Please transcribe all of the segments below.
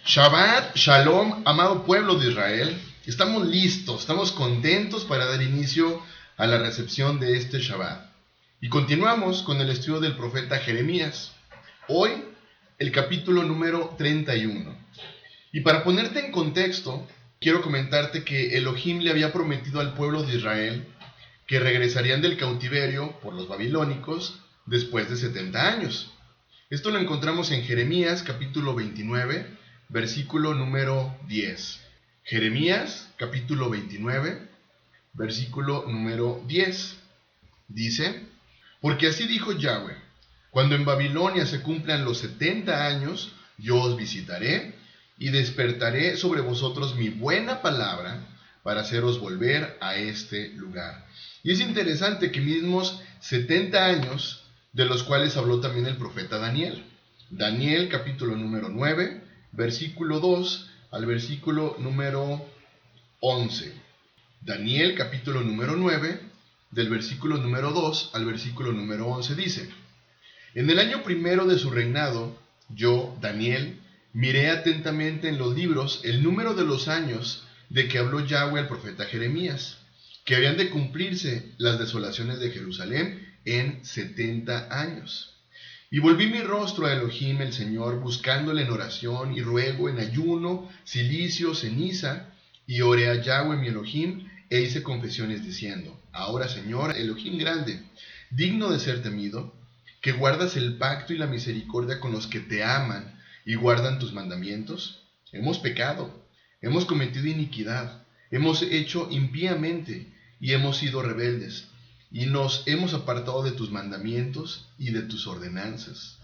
Shabbat Shalom, amado pueblo de Israel. Estamos listos, estamos contentos para dar inicio a la recepción de este Shabbat. Y continuamos con el estudio del profeta Jeremías. Hoy, el capítulo número 31. Y para ponerte en contexto, quiero comentarte que Elohim le había prometido al pueblo de Israel que regresarían del cautiverio por los babilónicos después de 70 años. Esto lo encontramos en Jeremías capítulo 29, versículo número 10. Jeremías capítulo 29, versículo número 10. Dice: porque así dijo Yahweh, cuando en Babilonia se cumplan los 70 años, yo os visitaré y despertaré sobre vosotros mi buena palabra para haceros volver a este lugar. Y es interesante que mismos 70 años, de los cuales habló también el profeta Daniel. Daniel capítulo número 9, versículo 2 al versículo número 11. Daniel capítulo número 9, del versículo número 2 al versículo número 11 dice: en el año primero de su reinado, yo, Daniel, miré atentamente en los libros el número de los años de que habló Yahweh al profeta Jeremías, que habían de cumplirse las desolaciones de Jerusalén en 70 años. Y volví mi rostro a Elohim el Señor, buscándole en oración y ruego, en ayuno, cilicio, ceniza, y oré a Yahweh mi Elohim, e hice confesiones diciendo: ahora, Señor, Elohim grande, digno de ser temido, que guardas el pacto y la misericordia con los que te aman y guardan tus mandamientos, hemos pecado, hemos cometido iniquidad, hemos hecho impíamente y hemos sido rebeldes, y nos hemos apartado de tus mandamientos y de tus ordenanzas.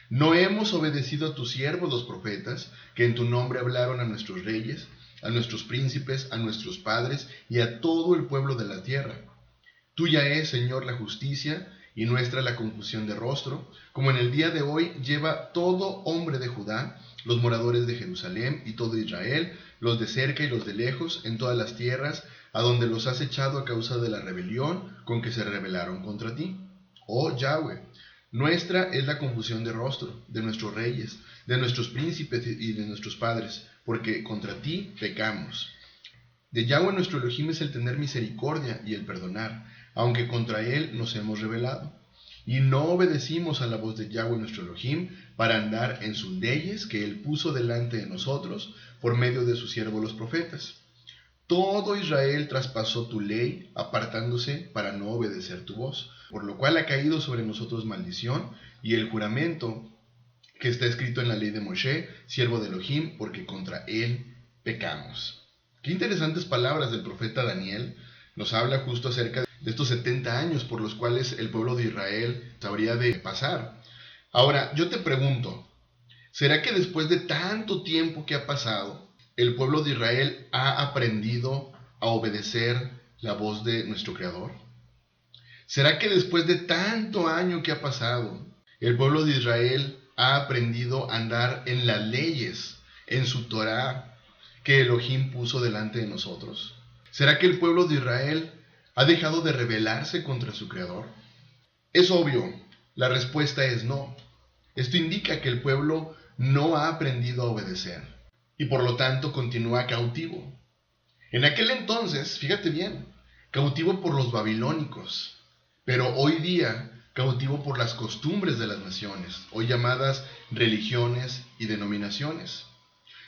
No hemos obedecido a tus siervos los profetas, que en tu nombre hablaron a nuestros reyes, a nuestros príncipes, a nuestros padres y a todo el pueblo de la tierra. Tuya es, Señor, la justicia, y nuestra la confusión de rostro, como en el día de hoy lleva todo hombre de Judá, los moradores de Jerusalén y todo Israel, los de cerca y los de lejos, en todas las tierras, a donde los has echado a causa de la rebelión con que se rebelaron contra ti. Oh Yahweh, nuestra es la confusión de rostro, de nuestros reyes, de nuestros príncipes y de nuestros padres, porque contra ti pecamos. De Yahweh nuestro Elohim es el tener misericordia y el perdonar, aunque contra él nos hemos rebelado. Y no obedecimos a la voz de Yahweh nuestro Elohim para andar en sus leyes que él puso delante de nosotros por medio de sus siervos los profetas. Todo Israel traspasó tu ley, apartándose para no obedecer tu voz, por lo cual ha caído sobre nosotros maldición y el juramento que está escrito en la ley de Moshe, siervo de Elohim, porque contra él pecamos. Qué interesantes palabras del profeta Daniel. Nos habla justo acerca de estos 70 años por los cuales el pueblo de Israel habría de pasar. Ahora, yo te pregunto, ¿será que después de tanto tiempo que ha pasado, el pueblo de Israel ha aprendido a obedecer la voz de nuestro Creador? ¿Será que después de tanto año que ha pasado, el pueblo de Israel ha aprendido a andar en las leyes, en su Torah, que Elohim puso delante de nosotros? ¿Será que el pueblo de Israel ha dejado de rebelarse contra su Creador? Es obvio, la respuesta es no. Esto indica que el pueblo no ha aprendido a obedecer y por lo tanto continúa cautivo. En aquel entonces, fíjate bien, cautivo por los babilónicos, pero hoy día cautivo por las costumbres de las naciones, hoy llamadas religiones y denominaciones.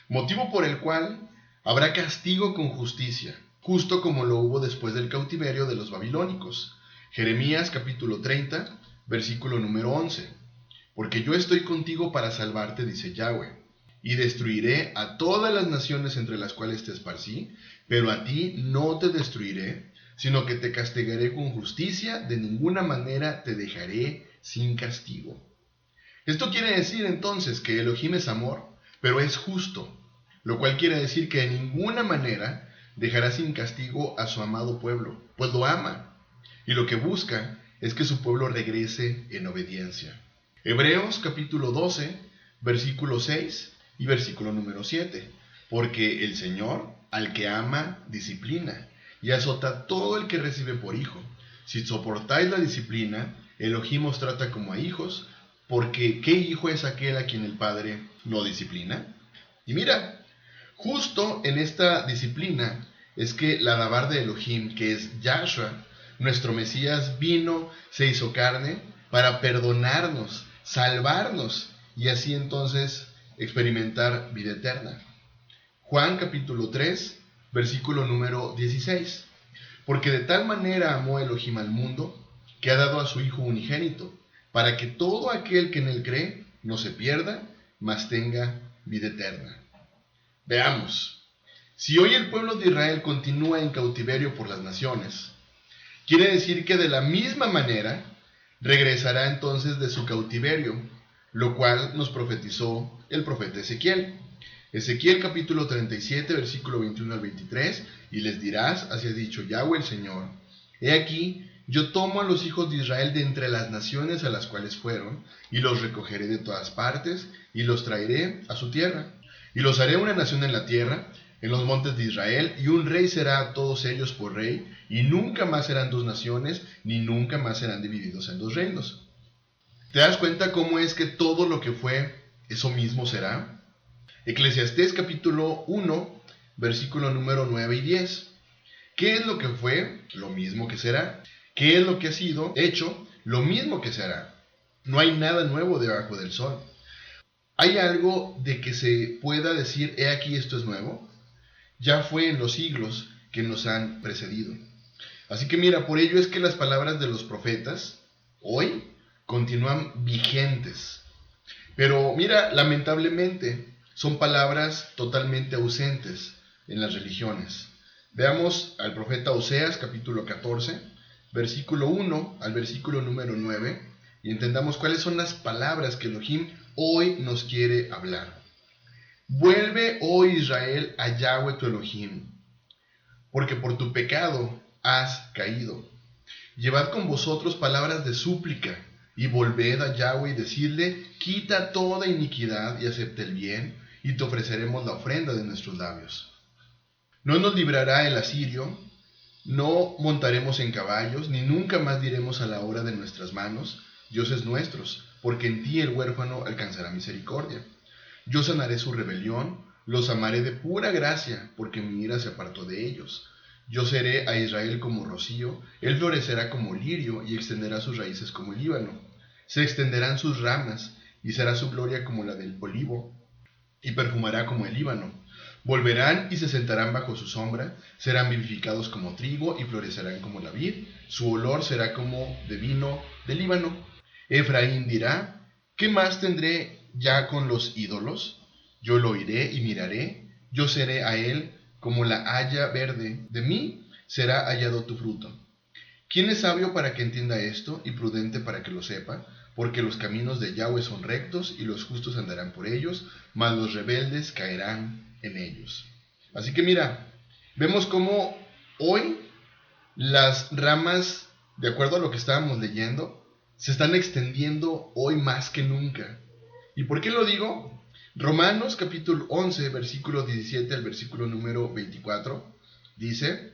Motivo por el cual habrá castigo con justicia, justo como lo hubo después del cautiverio de los babilónicos. Jeremías capítulo 30, versículo número 11. Porque yo estoy contigo para salvarte, dice Yahweh, y destruiré a todas las naciones entre las cuales te esparcí, pero a ti no te destruiré, sino que te castigaré con justicia, de ninguna manera te dejaré sin castigo. Esto quiere decir entonces que Elohim es amor, pero es justo, lo cual quiere decir que de ninguna manera dejará sin castigo a su amado pueblo, pues lo ama, y lo que busca es que su pueblo regrese en obediencia. Hebreos capítulo 12, versículo 6 y versículo número 7. Porque el Señor al que ama disciplina y azota a todo el que recibe por hijo. Si soportáis la disciplina, Elohim os trata como a hijos, porque ¿qué hijo es aquel a quien el Padre no disciplina? Y mira, justo en esta disciplina es que la Dabar de Elohim, que es Yahshua, nuestro Mesías, vino, se hizo carne para perdonarnos, salvarnos y así entonces experimentar vida eterna. Juan capítulo 3, versículo número 16. Porque de tal manera amó Elohim al mundo, que ha dado a su Hijo unigénito, para que todo aquel que en él cree no se pierda, mas tenga vida eterna. Veamos, si hoy el pueblo de Israel continúa en cautiverio por las naciones, quiere decir que de la misma manera regresará entonces de su cautiverio, lo cual nos profetizó el profeta Ezequiel. Ezequiel capítulo 37, versículo 21 al 23, y les dirás, así ha dicho Yahweh el Señor, he aquí, yo tomo a los hijos de Israel de entre las naciones a las cuales fueron, y los recogeré de todas partes, y los traeré a su tierra, y los haré una nación en la tierra, en los montes de Israel, y un rey será a todos ellos por rey, y nunca más serán dos naciones, ni nunca más serán divididos en dos reinos. ¿Te das cuenta cómo es que todo lo que fue, eso mismo será? Eclesiastés capítulo 1, versículo número 9 y 10. ¿Qué es lo que fue? Lo mismo que será. ¿Qué es lo que ha sido hecho? Lo mismo que será. No hay nada nuevo debajo del sol. ¿Hay algo de que se pueda decir, he aquí esto es nuevo? Ya fue en los siglos que nos han precedido. Así que mira, por ello es que las palabras de los profetas hoy continúan vigentes. Pero mira, lamentablemente son palabras totalmente ausentes en las religiones. Veamos al profeta Oseas capítulo 14, versículo 1 al versículo número 9, y entendamos cuáles son las palabras que Elohim hoy nos quiere hablar. Vuelve, oh Israel, a Yahweh tu Elohim, porque por tu pecado has caído. Llevad con vosotros palabras de súplica, y volved a Yahweh y decidle, quita toda iniquidad y acepta el bien, y te ofreceremos la ofrenda de nuestros labios. No nos librará el asirio, no montaremos en caballos, ni nunca más diremos a la obra de nuestras manos, dioses nuestros, porque en ti el huérfano alcanzará misericordia. Yo sanaré su rebelión, los amaré de pura gracia, porque mi ira se apartó de ellos. Yo seré a Israel como rocío, él florecerá como lirio y extenderá sus raíces como el Líbano. Se extenderán sus ramas, y será su gloria como la del olivo, y perfumará como el Líbano. Volverán y se sentarán bajo su sombra, serán vivificados como trigo y florecerán como la vid, su olor será como de vino del Líbano. Efraín dirá, ¿qué más tendré ya con los ídolos? Yo lo oiré y miraré, yo seré a él como la haya verde, de mí será hallado tu fruto. ¿Quién es sabio para que entienda esto y prudente para que lo sepa? Porque los caminos de Yahweh son rectos y los justos andarán por ellos, mas los rebeldes caerán en ellos. Así que mira, vemos cómo hoy las ramas, de acuerdo a lo que estábamos leyendo, se están extendiendo hoy más que nunca. ¿Y por qué lo digo? Romanos capítulo 11, versículo 17 al versículo número 24, dice,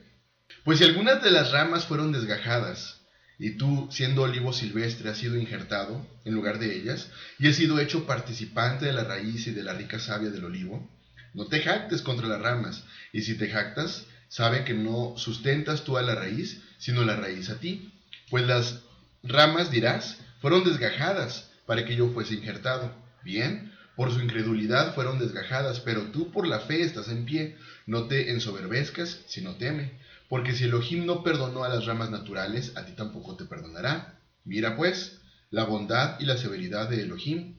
pues si algunas de las ramas fueron desgajadas, y tú, siendo olivo silvestre, has sido injertado en lugar de ellas, y has sido hecho participante de la raíz y de la rica savia del olivo, no te jactes contra las ramas, y si te jactas, sabe que no sustentas tú a la raíz, sino la raíz a ti. Pues las ramas, dirás, fueron desgajadas para que yo fuese injertado. Bien, por su incredulidad fueron desgajadas, pero tú por la fe estás en pie. No te ensoberbezcas, sino teme. Porque si Elohim no perdonó a las ramas naturales, a ti tampoco te perdonará. Mira pues, la bondad y la severidad de Elohim.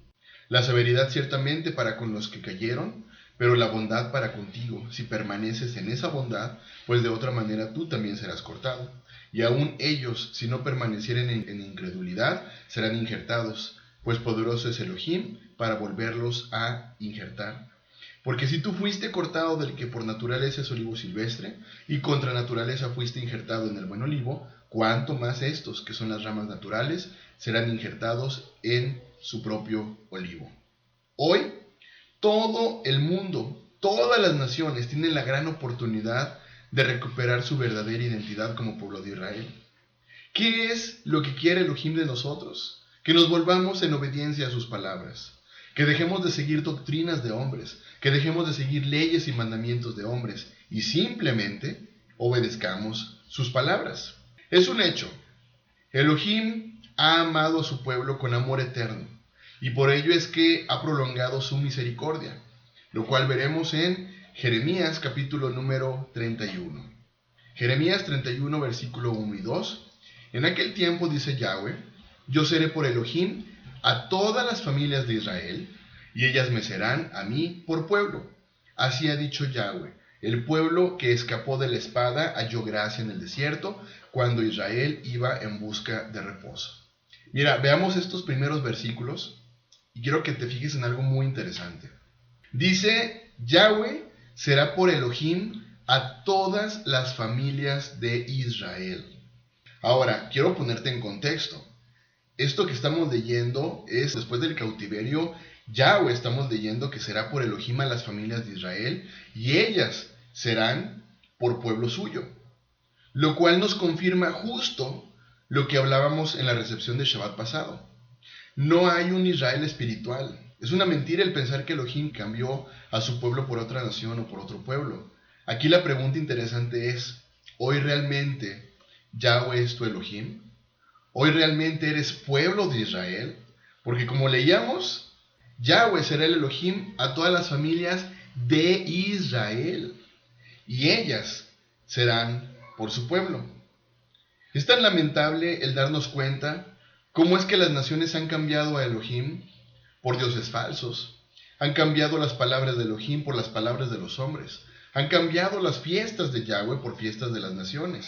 La severidad ciertamente para con los que cayeron, pero la bondad para contigo, si permaneces en esa bondad, pues de otra manera tú también serás cortado. Y aun ellos, si no permanecieren en incredulidad, serán injertados, pues poderoso es Elohim para volverlos a injertar. Porque si tú fuiste cortado del que por naturaleza es olivo silvestre, y contra naturaleza fuiste injertado en el buen olivo, cuánto más estos, que son las ramas naturales, serán injertados en su propio olivo. Hoy, todo el mundo, todas las naciones tienen la gran oportunidad de recuperar su verdadera identidad como pueblo de Israel. ¿Qué es lo que quiere Elohim de nosotros? Que nos volvamos en obediencia a sus palabras, que dejemos de seguir doctrinas de hombres, que dejemos de seguir leyes y mandamientos de hombres y simplemente obedezcamos sus palabras. Es un hecho. Elohim ha amado a su pueblo con amor eterno y por ello es que ha prolongado su misericordia, lo cual veremos en Jeremías capítulo número 31. Jeremías 31 versículo 1 y 2. En aquel tiempo, dice Yahweh, yo seré por Elohim a todas las familias de Israel, y ellas me serán a mí por pueblo. Así ha dicho Yahweh, el pueblo que escapó de la espada halló gracia en el desierto, cuando Israel iba en busca de reposo. Mira, veamos estos primeros versículos, y quiero que te fijes en algo muy interesante. Dice, Yahweh será por Elohim a todas las familias de Israel. Ahora, quiero ponerte en contexto. Esto que estamos leyendo es después del cautiverio. Yahweh estamos leyendo que será por Elohim a las familias de Israel y ellas serán por pueblo suyo. Lo cual nos confirma justo lo que hablábamos en la recepción de Shabbat pasado. No hay un Israel espiritual. Es una mentira el pensar que Elohim cambió a su pueblo por otra nación o por otro pueblo. Aquí la pregunta interesante es, ¿hoy realmente Yahweh es tu Elohim? ¿Hoy realmente eres pueblo de Israel? Porque como leíamos, Yahweh será el Elohim a todas las familias de Israel, y ellas serán por su pueblo. Es tan lamentable el darnos cuenta cómo es que las naciones han cambiado a Elohim por dioses falsos, han cambiado las palabras de Elohim por las palabras de los hombres, han cambiado las fiestas de Yahweh por fiestas de las naciones.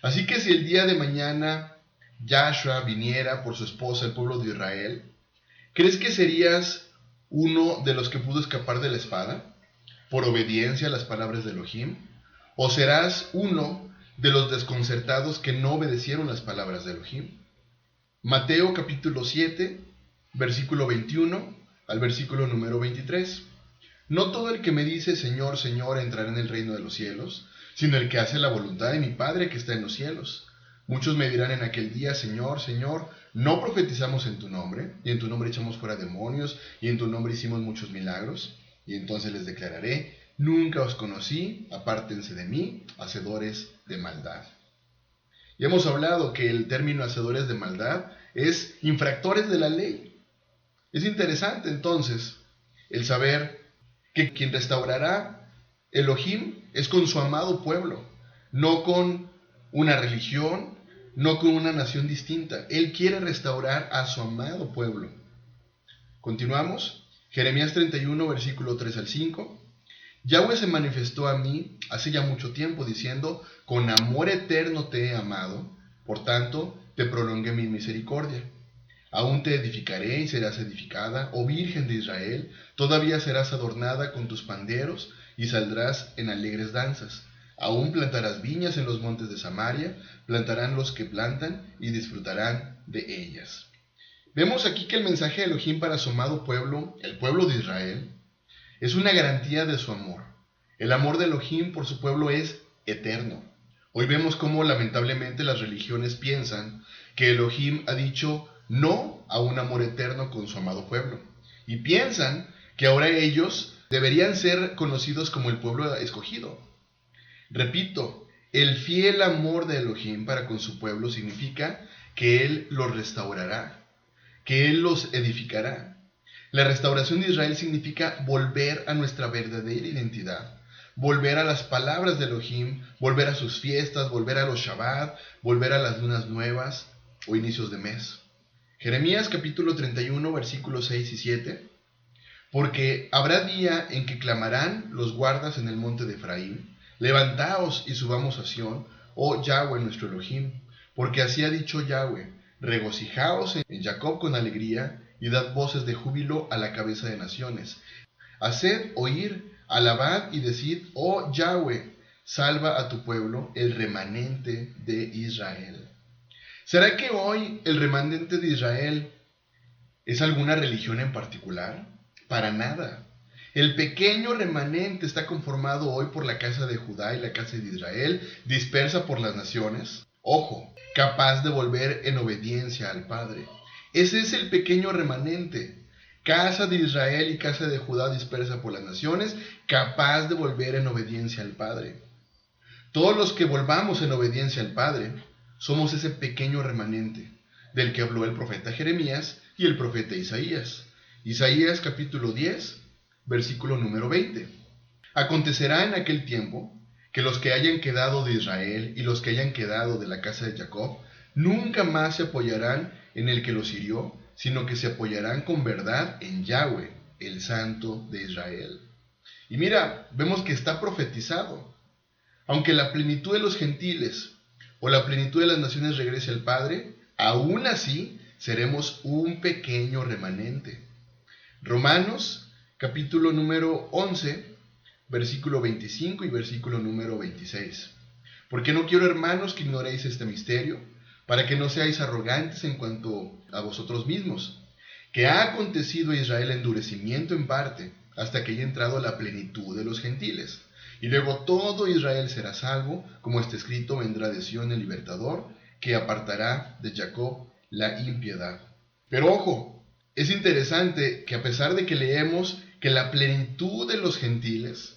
Así que si el día de mañana Yahshua viniera por su esposa, el pueblo de Israel, ¿crees que serías uno de los que pudo escapar de la espada por obediencia a las palabras de Elohim? ¿O serás uno de los desconcertados que no obedecieron las palabras de Elohim? Mateo capítulo 7, versículo 21 al versículo número 23. No todo el que me dice Señor, Señor entrará en el reino de los cielos, sino el que hace la voluntad de mi Padre que está en los cielos. Muchos me dirán en aquel día, Señor, Señor, no profetizamos en tu nombre, y en tu nombre echamos fuera demonios, y en tu nombre hicimos muchos milagros. Y entonces les declararé, nunca os conocí, apártense de mí, hacedores de maldad. Y hemos hablado que el término hacedores de maldad es infractores de la ley. Es interesante entonces el saber que quien restaurará Elohim es con su amado pueblo, no con una religión, no con una nación distinta. Él quiere restaurar a su amado pueblo. Continuamos. Jeremías 31, versículo 3 al 5. Yahweh se manifestó a mí hace ya mucho tiempo, diciendo, con amor eterno te he amado, por tanto te prolongué mi misericordia. Aún te edificaré y serás edificada, oh Virgen de Israel, todavía serás adornada con tus panderos y saldrás en alegres danzas. Aún plantarás viñas en los montes de Samaria, plantarán los que plantan y disfrutarán de ellas. Vemos aquí que el mensaje de Elohim para su amado pueblo, el pueblo de Israel, es una garantía de su amor. El amor de Elohim por su pueblo es eterno. Hoy vemos cómo lamentablemente las religiones piensan que Elohim ha dicho no a un amor eterno con su amado pueblo. Y piensan que ahora ellos deberían ser conocidos como el pueblo escogido. Repito, el fiel amor de Elohim para con su pueblo significa que Él los restaurará, que Él los edificará. La restauración de Israel significa volver a nuestra verdadera identidad, volver a las palabras de Elohim, volver a sus fiestas, volver a los Shabbat, volver a las lunas nuevas o inicios de mes. Jeremías capítulo 31, versículos 6 y 7. Porque habrá día en que clamarán los guardas en el monte de Efraín, levantaos y subamos a Sión, oh Yahweh nuestro Elohim, porque así ha dicho Yahweh, regocijaos en Jacob con alegría, y dad voces de júbilo a la cabeza de naciones. Haced oír, alabad y decid, oh Yahweh, salva a tu pueblo, el remanente de Israel. ¿Será que hoy el remanente de Israel es alguna religión en particular? Para nada. El pequeño remanente está conformado hoy por la casa de Judá y la casa de Israel, dispersa por las naciones. Ojo, capaz de volver en obediencia al Padre. Ese es el pequeño remanente. casa de Israel y casa de Judá dispersa por las naciones, capaz de volver en obediencia al Padre. Todos los que volvamos en obediencia al Padre, somos ese pequeño remanente del que habló el profeta Jeremías y el profeta Isaías. Isaías capítulo 10, versículo número 20. Acontecerá en aquel tiempo que los que hayan quedado de Israel y los que hayan quedado de la casa de Jacob nunca más se apoyarán en el que los hirió, sino que se apoyarán con verdad en Yahweh, el Santo de Israel. Y mira, vemos que está profetizado. Aunque la plenitud de los gentiles o la plenitud de las naciones regrese al Padre, aún así seremos un pequeño remanente. Romanos capítulo número 11, versículo 25 y versículo número 26. Porque no quiero, hermanos, que ignoréis este misterio, para que no seáis arrogantes en cuanto a vosotros mismos, que ha acontecido a Israel endurecimiento en parte, hasta que haya entrado la plenitud de los gentiles. Y luego todo Israel será salvo, como está escrito, vendrá de Sión el libertador, que apartará de Jacob la impiedad. Pero ojo, es interesante que a pesar de que leemos que la plenitud de los gentiles,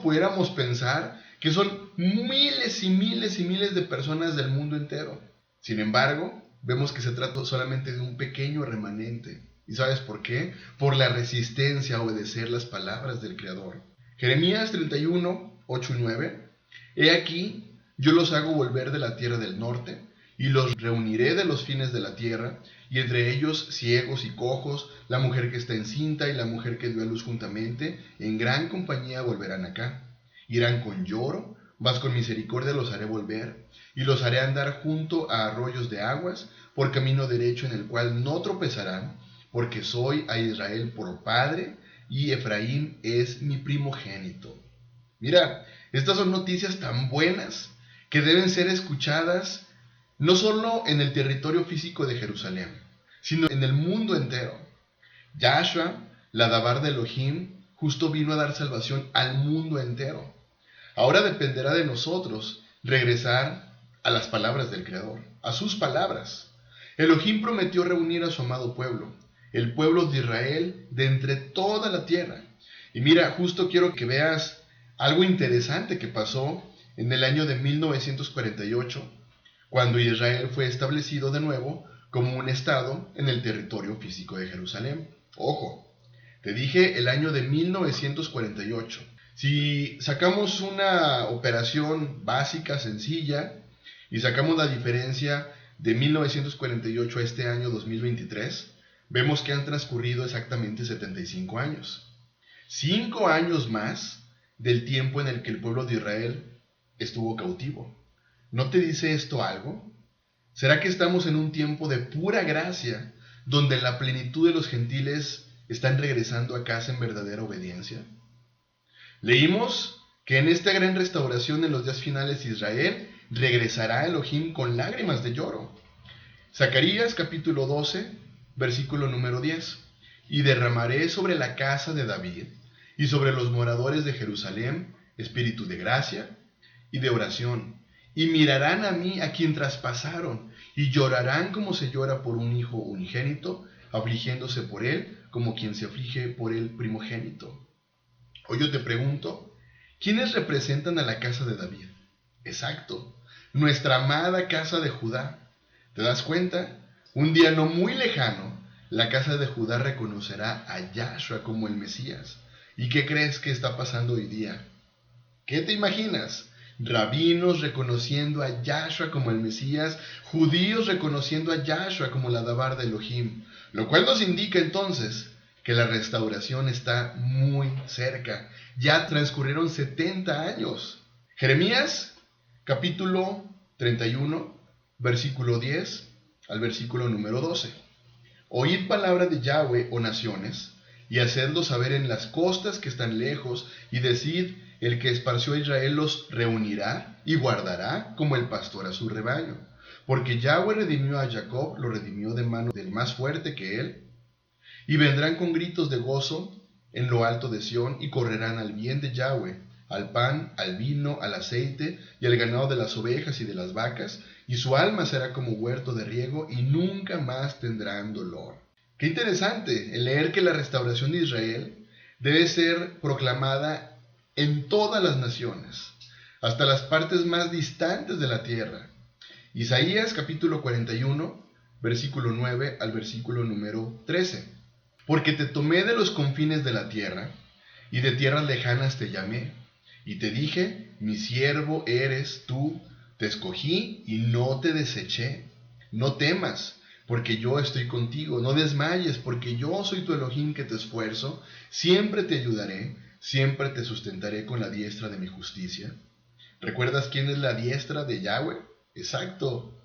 pudiéramos pensar que son miles y miles y miles de personas del mundo entero. Sin embargo, vemos que se trata solamente de un pequeño remanente. ¿Y sabes por qué? Por la resistencia a obedecer las palabras del Creador. Jeremías 31, 8 y 9. He aquí, yo los hago volver de la tierra del norte, y los reuniré de los fines de la tierra, y entre ellos ciegos y cojos, la mujer que está encinta y la mujer que dio a luz juntamente, en gran compañía volverán acá. Irán con lloro, mas con misericordia los haré volver, y los haré andar junto a arroyos de aguas, por camino derecho en el cual no tropezarán, porque soy a Israel por padre, y Efraín es mi primogénito. Mira, estas son noticias tan buenas que deben ser escuchadas no solo en el territorio físico de Jerusalén, sino en el mundo entero. Yahshua, la Dabar de Elohim, justo vino a dar salvación al mundo entero. Ahora dependerá de nosotros regresar a las palabras del Creador, a sus palabras. Elohim prometió reunir a su amado pueblo, el pueblo de Israel, de entre toda la tierra. Y mira, justo quiero que veas algo interesante que pasó en el año de 1948, cuando Israel fue establecido de nuevo como un estado en el territorio físico de Jerusalén. Ojo, te dije el año de 1948. Si sacamos una operación básica, sencilla, y sacamos la diferencia de 1948 a este año 2023, vemos que han transcurrido exactamente 75 años. 5 años más del tiempo en el que el pueblo de Israel estuvo cautivo. ¿No te dice esto algo? ¿Será que estamos en un tiempo de pura gracia, donde la plenitud de los gentiles están regresando a casa en verdadera obediencia? Leímos que en esta gran restauración en los días finales de Israel regresará Elohim con lágrimas de lloro. Zacarías capítulo 12, versículo número 10. Y derramaré sobre la casa de David y sobre los moradores de Jerusalén espíritu de gracia y de oración. Y mirarán a mí a quien traspasaron, y llorarán como se llora por un hijo unigénito, afligiéndose por él como quien se aflige por el primogénito. Hoy yo te pregunto, ¿quiénes representan a la casa de David? Exacto, nuestra amada casa de Judá. ¿Te das cuenta? Un día no muy lejano, la casa de Judá reconocerá a Yahshua como el Mesías. ¿Y qué crees que está pasando hoy día? ¿Qué te imaginas? Rabinos reconociendo a Yahshua como el Mesías, judíos reconociendo a Yahshua como la Dabar de Elohim, lo cual nos indica entonces que la restauración está muy cerca. Ya transcurrieron 70 años. Jeremías, capítulo 31, versículo 10 al versículo número 12. Oíd palabra de Yahweh, oh naciones, y hacedlo saber en las costas que están lejos, y decid, el que esparció a Israel los reunirá y guardará como el pastor a su rebaño. Porque Yahweh redimió a Jacob, lo redimió de mano del más fuerte que él. Y vendrán con gritos de gozo en lo alto de Sión, y correrán al bien de Yahweh, al pan, al vino, al aceite, y al ganado de las ovejas y de las vacas, y su alma será como huerto de riego, y nunca más tendrán dolor. Qué interesante el leer que la restauración de Israel debe ser proclamada en todas las naciones, hasta las partes más distantes de la tierra. Isaías capítulo 41, versículo 9 al versículo número 13. Porque te tomé de los confines de la tierra, y de tierras lejanas te llamé, y te dije, mi siervo eres tú, te escogí y no te deseché. No temas, porque yo estoy contigo, no desmayes, porque yo soy tu Elohim que te esfuerzo, siempre te ayudaré, siempre te sustentaré con la diestra de mi justicia. ¿Recuerdas quién es la diestra de Yahweh? Exacto.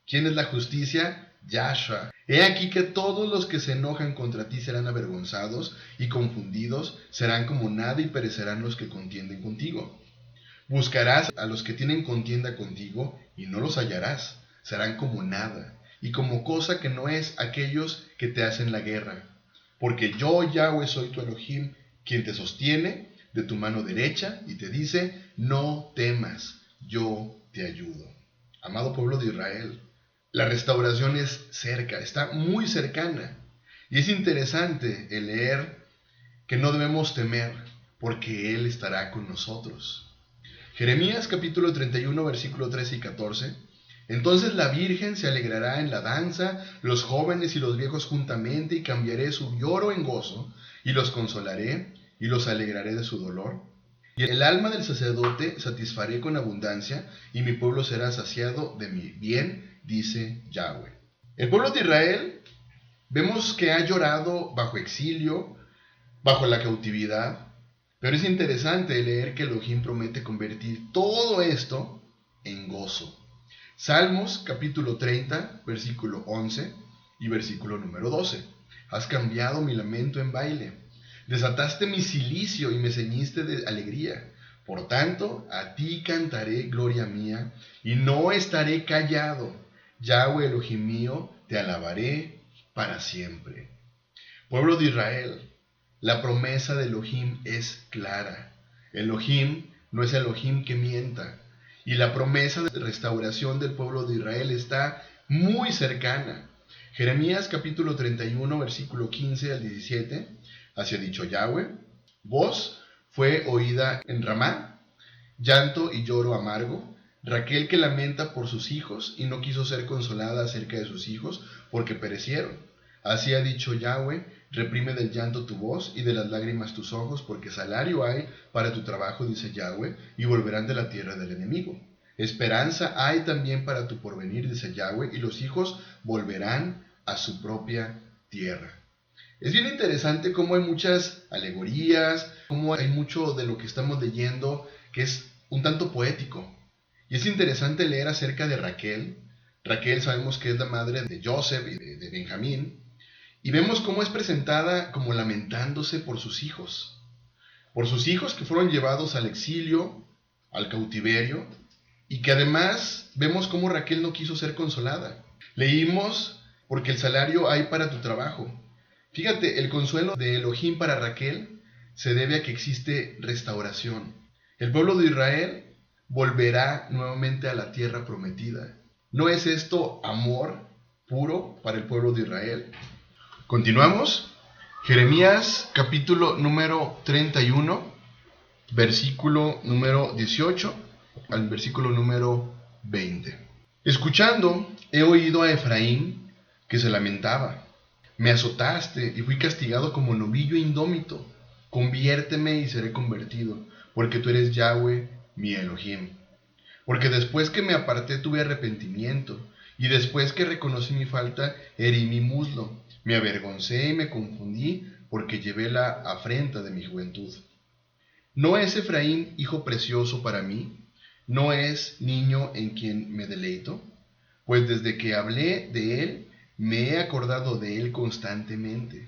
¿Quién es la justicia? Yahshua. He aquí que todos los que se enojan contra ti serán avergonzados y confundidos, serán como nada y perecerán los que contienden contigo. Buscarás a los que tienen contienda contigo y no los hallarás, serán como nada y como cosa que no es aquellos que te hacen la guerra. Porque yo, Yahweh, soy tu Elohim, quien te sostiene de tu mano derecha y te dice, no temas, yo te ayudo. Amado pueblo de Israel, la restauración es cerca, está muy cercana. Y es interesante el leer que no debemos temer, porque Él estará con nosotros. Jeremías capítulo 31, versículo 13 y 14. Entonces la Virgen se alegrará en la danza, los jóvenes y los viejos juntamente, y cambiaré su lloro en gozo, y los consolaré, y los alegraré de su dolor. Y el alma del sacerdote satisfaré con abundancia, y mi pueblo será saciado de mi bien, dice Yahweh. El pueblo de Israel, vemos que ha llorado bajo exilio, bajo la cautividad, pero es interesante leer que Elohim promete convertir todo esto en gozo. Salmos capítulo 30, versículo 11 y versículo número 12. Has cambiado mi lamento en baile. Desataste mi cilicio y me ceñiste de alegría. Por tanto, a ti cantaré gloria mía y no estaré callado. Yahweh Elohim mío, te alabaré para siempre. Pueblo de Israel, la promesa de Elohim es clara. Elohim no es Elohim que mienta. Y la promesa de restauración del pueblo de Israel está muy cercana. Jeremías capítulo 31, versículo 15 al 17. Así ha dicho Yahweh. Voz fue oída en Ramá, llanto y lloro amargo. Raquel que lamenta por sus hijos y no quiso ser consolada acerca de sus hijos porque perecieron. Así ha dicho Yahweh, reprime del llanto tu voz y de las lágrimas tus ojos, porque salario hay para tu trabajo, dice Yahweh, y volverán de la tierra del enemigo. Esperanza hay también para tu porvenir, dice Yahweh, y los hijos volverán a su propia tierra. Es bien interesante cómo hay muchas alegorías, cómo hay mucho de lo que estamos leyendo que es un tanto poético. Y es interesante leer acerca de Raquel. Raquel sabemos que es la madre de Joseph y de Benjamín. Y vemos cómo es presentada como lamentándose por sus hijos. Por sus hijos que fueron llevados al exilio, al cautiverio. Y que además vemos cómo Raquel no quiso ser consolada. Leímos, porque el salario hay para tu trabajo. Fíjate, el consuelo de Elohim para Raquel se debe a que existe restauración. El pueblo de Israel volverá nuevamente a la tierra prometida. ¿No es esto amor puro para el pueblo de Israel? Continuamos. Jeremías capítulo número 31, versículo número 18 al versículo número 20. Escuchando, he oído a Efraín que se lamentaba. Me azotaste y fui castigado como novillo indómito. Conviérteme y seré convertido, porque tú eres Yahweh, mi Elohim. Porque después que me aparté tuve arrepentimiento, y después que reconocí mi falta, herí mi muslo. Me avergoncé y me confundí, porque llevé la afrenta de mi juventud. ¿No es Efraín hijo precioso para mí? ¿No es niño en quien me deleito? Pues desde que hablé de él, me he acordado de él constantemente.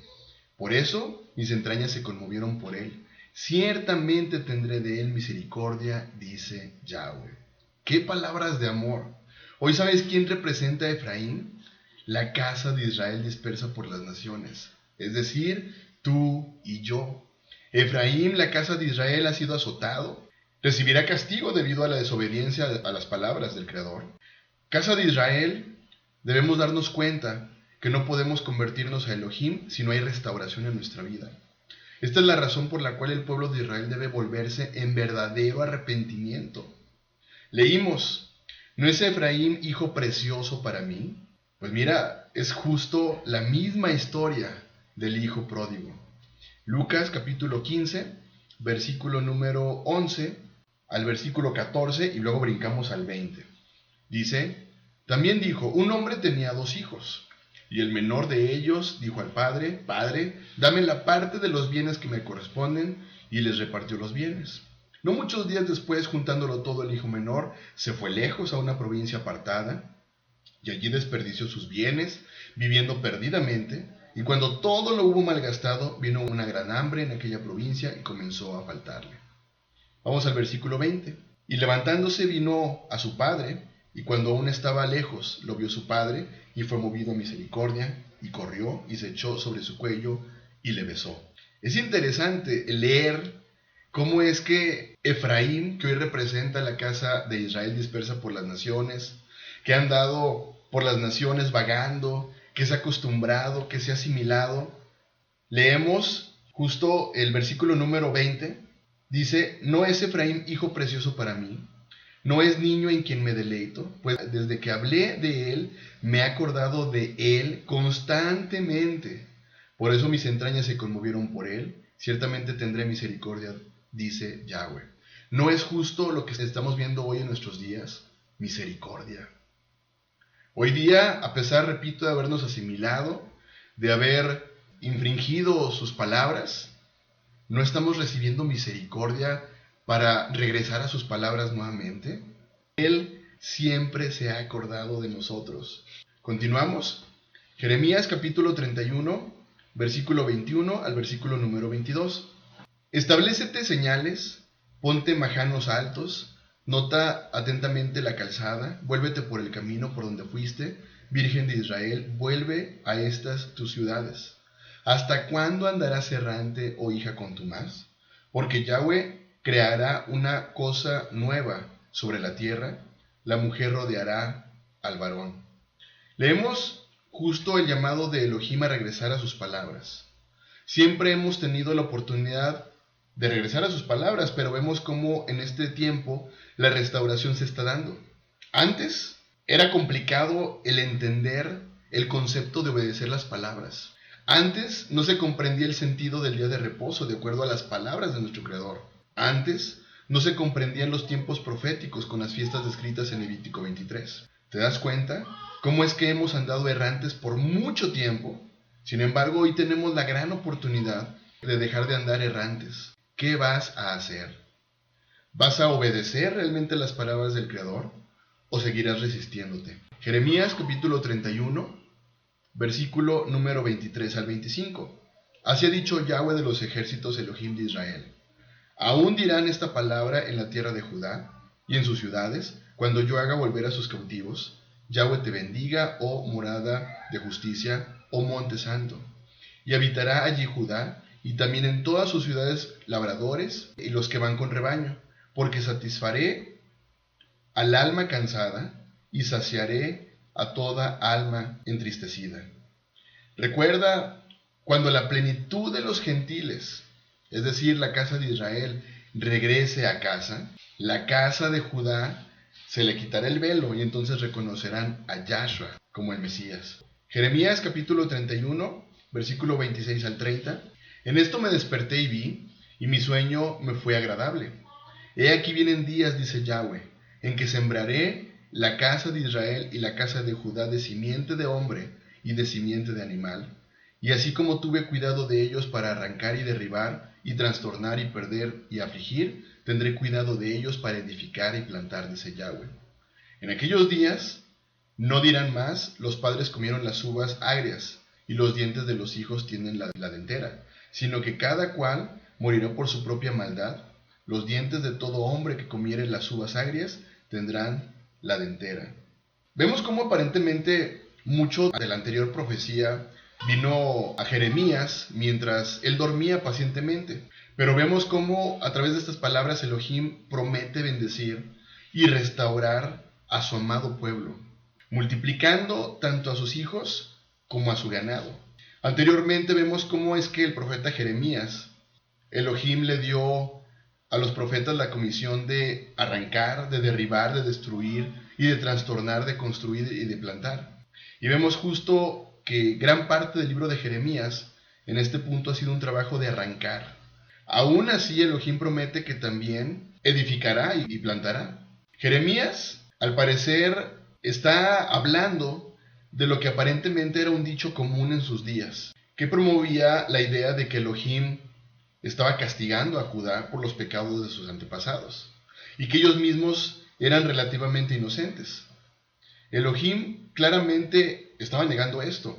Por eso mis entrañas se conmovieron por él. Ciertamente tendré de él misericordia, dice Yahweh. ¡Qué palabras de amor! Hoy, ¿sabes quién representa a Efraín? La casa de Israel dispersa por las naciones, es decir, tú y yo. Efraín, la casa de Israel, ha sido azotado, recibirá castigo debido a la desobediencia a las palabras del Creador. Casa de Israel, debemos darnos cuenta que no podemos convertirnos a Elohim si no hay restauración en nuestra vida. Esta es la razón por la cual el pueblo de Israel debe volverse en verdadero arrepentimiento. Leímos, ¿no es Efraín hijo precioso para mí? Pues mira, es justo la misma historia del hijo pródigo. Lucas capítulo 15, versículo número 11 al versículo 14 y luego brincamos al 20. Dice, también dijo, un hombre tenía 2 hijos, y el menor de ellos dijo al padre, Padre, dame la parte de los bienes que me corresponden, y les repartió los bienes. No muchos días después, juntándolo todo, el hijo menor se fue lejos a una provincia apartada, y allí desperdició sus bienes, viviendo perdidamente, y cuando todo lo hubo malgastado, vino una gran hambre en aquella provincia y comenzó a faltarle. Vamos al versículo 20. Y levantándose vino a su padre, y cuando aún estaba lejos, lo vio su padre, y fue movido a misericordia, y corrió, y se echó sobre su cuello, y le besó. Es interesante leer cómo es que Efraín, que hoy representa la casa de Israel dispersa por las naciones, que ha andado por las naciones vagando, que se ha acostumbrado, que se ha asimilado, leemos justo el versículo número 20, dice, ¿no es Efraín hijo precioso para mí? ¿No es niño en quien me deleito? Pues desde que hablé de él, me he acordado de él constantemente. Por eso mis entrañas se conmovieron por él. Ciertamente tendré misericordia, dice Yahweh. ¿No es justo lo que estamos viendo hoy en nuestros días? Misericordia. Hoy día, a pesar, repito, de habernos asimilado, de haber infringido sus palabras, no estamos recibiendo misericordia para regresar a sus palabras nuevamente. Él siempre se ha acordado de nosotros. Continuamos. Jeremías capítulo 31, versículo 21 al versículo número 22. Establécete señales, ponte majanos altos, nota atentamente la calzada, vuélvete por el camino por donde fuiste, Virgen de Israel, vuelve a estas tus ciudades. ¿Hasta cuándo andarás errante, oh hija contumaz? Porque Yahweh creará una cosa nueva sobre la tierra, la mujer rodeará al varón. Leemos justo el llamado de Elohim a regresar a sus palabras. Siempre hemos tenido la oportunidad de regresar a sus palabras, pero vemos cómo en este tiempo la restauración se está dando. Antes era complicado el entender el concepto de obedecer las palabras. Antes no se comprendía el sentido del día de reposo de acuerdo a las palabras de nuestro Creador. Antes no se comprendían los tiempos proféticos con las fiestas descritas en Levítico 23. ¿Te das cuenta cómo es que hemos andado errantes por mucho tiempo? Sin embargo, hoy tenemos la gran oportunidad de dejar de andar errantes. ¿Qué vas a hacer? ¿Vas a obedecer realmente las palabras del Creador o seguirás resistiéndote? Jeremías capítulo 31, versículo número 23 al 25. Así ha dicho Yahweh de los ejércitos Elohim de Israel. Aún dirán esta palabra en la tierra de Judá y en sus ciudades, cuando yo haga volver a sus cautivos. Yahweh te bendiga, oh morada de justicia, oh monte santo. Y habitará allí Judá, y también en todas sus ciudades labradores y los que van con rebaño, porque satisfaré al alma cansada y saciaré a toda alma entristecida. Recuerda cuando la plenitud de los gentiles, es decir, la casa de Israel, regrese a casa, la casa de Judá se le quitará el velo y entonces reconocerán a Yahshua como el Mesías. Jeremías capítulo 31, versículo 26 al 30. En esto me desperté y vi, y mi sueño me fue agradable. He aquí vienen días, dice Yahweh, en que sembraré la casa de Israel y la casa de Judá de simiente de hombre y de simiente de animal, y así como tuve cuidado de ellos para arrancar y derribar, y trastornar y perder y afligir, tendré cuidado de ellos para edificar y plantar, dice Yahweh. En aquellos días no dirán más, los padres comieron las uvas agrias, y los dientes de los hijos tienen la dentera, sino que cada cual morirá por su propia maldad. Los dientes de todo hombre que comiere las uvas agrias tendrán la dentera. Vemos cómo aparentemente mucho de la anterior profecía vino a Jeremías mientras él dormía pacientemente. Pero vemos cómo a través de estas palabras Elohim promete bendecir y restaurar a su amado pueblo, multiplicando tanto a sus hijos como a su ganado. Anteriormente vemos cómo es que el profeta Jeremías, Elohim le dio a los profetas la comisión de arrancar, de derribar, de destruir y de trastornar, de construir y de plantar. Y vemos justo que gran parte del libro de Jeremías en este punto ha sido un trabajo de arrancar. Aún así, Elohim promete que también edificará y plantará. Jeremías, al parecer, está hablando de lo que aparentemente era un dicho común en sus días, que promovía la idea de que Elohim estaba castigando a Judá por los pecados de sus antepasados, y que ellos mismos eran relativamente inocentes. Elohim claramente estaba negando esto,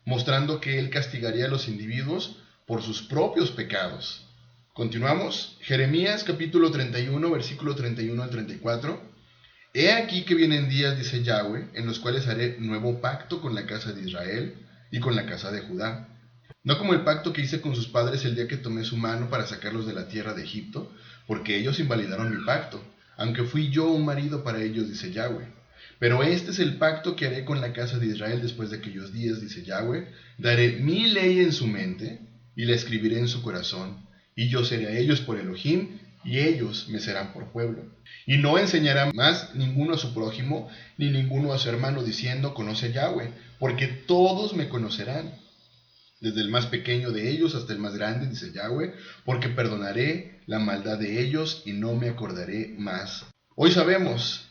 mostrando que él castigaría a los individuos por sus propios pecados. Continuamos, Jeremías capítulo 31, versículo 31 al 34. He aquí que vienen días, dice Yahweh, en los cuales haré nuevo pacto con la casa de Israel y con la casa de Judá. No como el pacto que hice con sus padres el día que tomé su mano para sacarlos de la tierra de Egipto, porque ellos invalidaron mi pacto, aunque fui yo un marido para ellos, dice Yahweh. Pero este es el pacto que haré con la casa de Israel después de aquellos días, dice Yahweh. Daré mi ley en su mente y la escribiré en su corazón, y yo seré a ellos por Elohim, y ellos me serán por pueblo. Y no enseñará más ninguno a su prójimo, ni ninguno a su hermano, diciendo, conoce a Yahweh, porque todos me conocerán, desde el más pequeño de ellos hasta el más grande, dice Yahweh, porque perdonaré la maldad de ellos y no me acordaré más. Hoy sabemos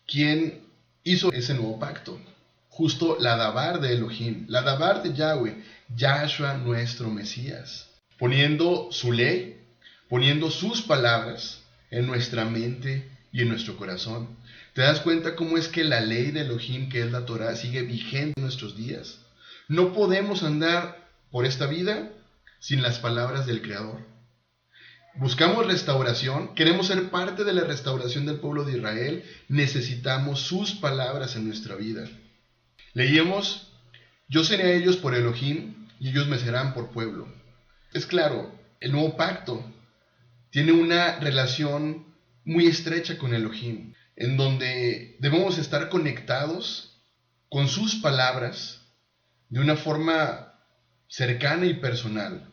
quién hizo ese nuevo pacto. Justo la Dabar de Elohim, la Dabar de Yahweh, Yahshua nuestro Mesías, poniendo su ley, poniendo sus palabras en nuestra mente y en nuestro corazón. ¿Te das cuenta cómo es que la ley de Elohim, que es la Torah, sigue vigente en nuestros días? No podemos andar por esta vida sin las palabras del Creador. Buscamos restauración, queremos ser parte de la restauración del pueblo de Israel, necesitamos sus palabras en nuestra vida. Leímos, yo seré a ellos por Elohim y ellos me serán por pueblo. Es claro, el nuevo pacto tiene una relación muy estrecha con Elohim, en donde debemos estar conectados con sus palabras de una forma cercana y personal.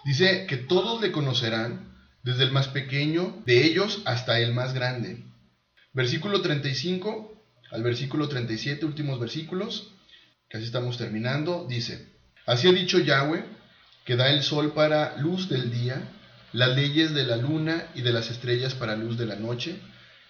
Dice que todos le conocerán, desde el más pequeño de ellos hasta el más grande. Versículo 35 al versículo 37, últimos versículos, casi estamos terminando, dice, así ha dicho Yahweh, que da el sol para luz del día, las leyes de la luna y de las estrellas para luz de la noche,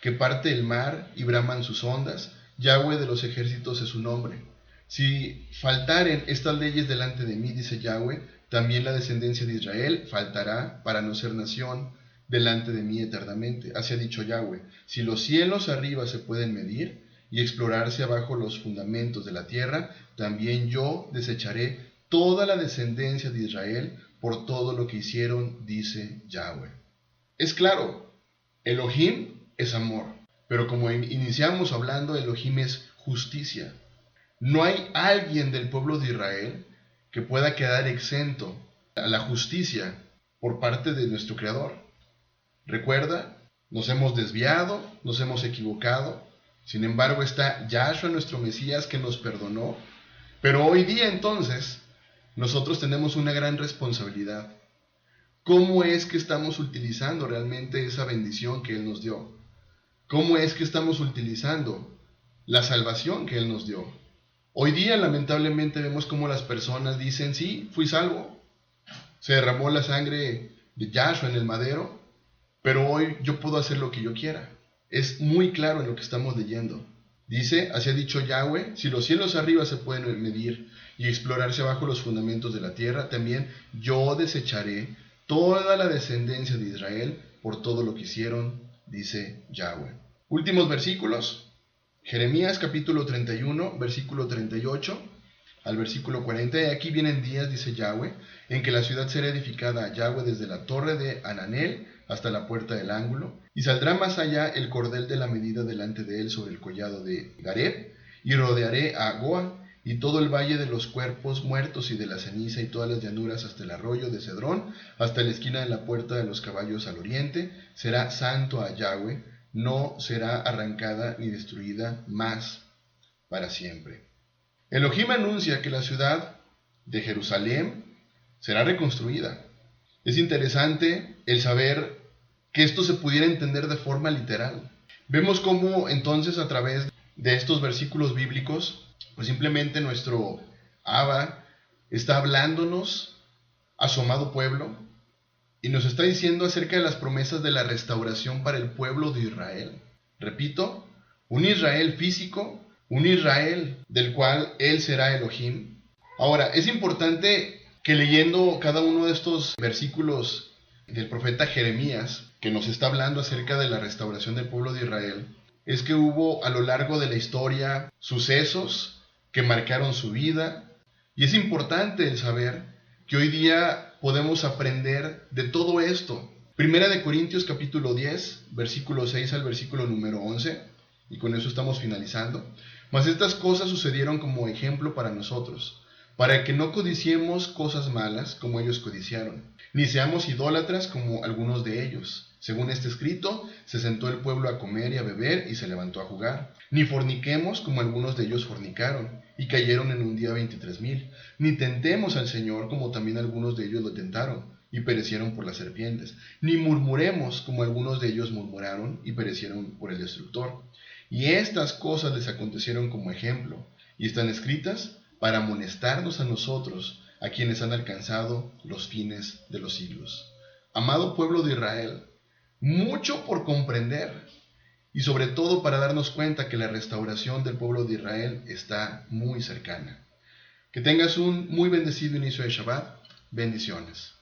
que parte el mar y braman sus ondas, Yahweh de los ejércitos es su nombre. Si faltaren estas leyes delante de mí, dice Yahweh, también la descendencia de Israel faltará para no ser nación delante de mí eternamente. Así ha dicho Yahweh, si los cielos arriba se pueden medir y explorarse abajo los fundamentos de la tierra, también yo desecharé toda la descendencia de Israel por todo lo que hicieron, dice Yahweh. Es claro, Elohim es amor, pero como iniciamos hablando, Elohim es justicia. No hay alguien del pueblo de Israel que pueda quedar exento a la justicia por parte de nuestro Creador. Recuerda, nos hemos desviado, nos hemos equivocado, sin embargo está Yahshua nuestro Mesías que nos perdonó, pero hoy día entonces nosotros tenemos una gran responsabilidad. ¿Cómo es que estamos utilizando realmente esa bendición que Él nos dio? ¿Cómo es que estamos utilizando la salvación que Él nos dio? Hoy día lamentablemente vemos cómo las personas dicen, sí, fui salvo, se derramó la sangre de Yahshua en el madero, pero hoy yo puedo hacer lo que yo quiera. Es muy claro en lo que estamos leyendo. Dice, así ha dicho Yahweh, si los cielos arriba se pueden medir y explorarse abajo los fundamentos de la tierra, también yo desecharé toda la descendencia de Israel por todo lo que hicieron, dice Yahweh. Últimos versículos. Jeremías capítulo 31, versículo 38 al versículo 40. Y aquí vienen días, dice Yahweh, en que la ciudad será edificada a Yahweh desde la torre de Ananel hasta la puerta del ángulo, y saldrá más allá el cordel de la medida delante de él sobre el collado de Gareb, y rodearé a Goa y todo el valle de los cuerpos muertos y de la ceniza y todas las llanuras hasta el arroyo de Cedrón, hasta la esquina de la puerta de los caballos al oriente, será santo a Yahweh, no será arrancada ni destruida más para siempre. Elohim anuncia que la ciudad de Jerusalén será reconstruida. Es interesante el saber que esto se pudiera entender de forma literal. Vemos cómo entonces a través de estos versículos bíblicos, pues simplemente nuestro Abba está hablándonos a su amado pueblo y nos está diciendo acerca de las promesas de la restauración para el pueblo de Israel. Repito, un Israel físico, un Israel del cual Él será Elohim. Ahora, es importante que leyendo cada uno de estos versículos del profeta Jeremías, que nos está hablando acerca de la restauración del pueblo de Israel, es que hubo a lo largo de la historia sucesos que marcaron su vida, y es importante el saber que hoy día podemos aprender de todo esto. Primera de Corintios capítulo 10, versículo 6 al versículo número 11, y con eso estamos finalizando. Mas estas cosas sucedieron como ejemplo para nosotros, para que no codiciemos cosas malas como ellos codiciaron, ni seamos idólatras como algunos de ellos. Según está escrito, se sentó el pueblo a comer y a beber y se levantó a jugar. Ni forniquemos como algunos de ellos fornicaron y cayeron en un día 23,000. Ni tentemos al Señor como también algunos de ellos lo tentaron y perecieron por las serpientes. Ni murmuremos como algunos de ellos murmuraron y perecieron por el destructor. Y estas cosas les acontecieron como ejemplo y están escritas para amonestarnos a nosotros, a quienes han alcanzado los fines de los siglos. Amado pueblo de Israel, mucho por comprender y sobre todo para darnos cuenta que la restauración del pueblo de Israel está muy cercana. Que tengas un muy bendecido inicio de Shabbat. Bendiciones.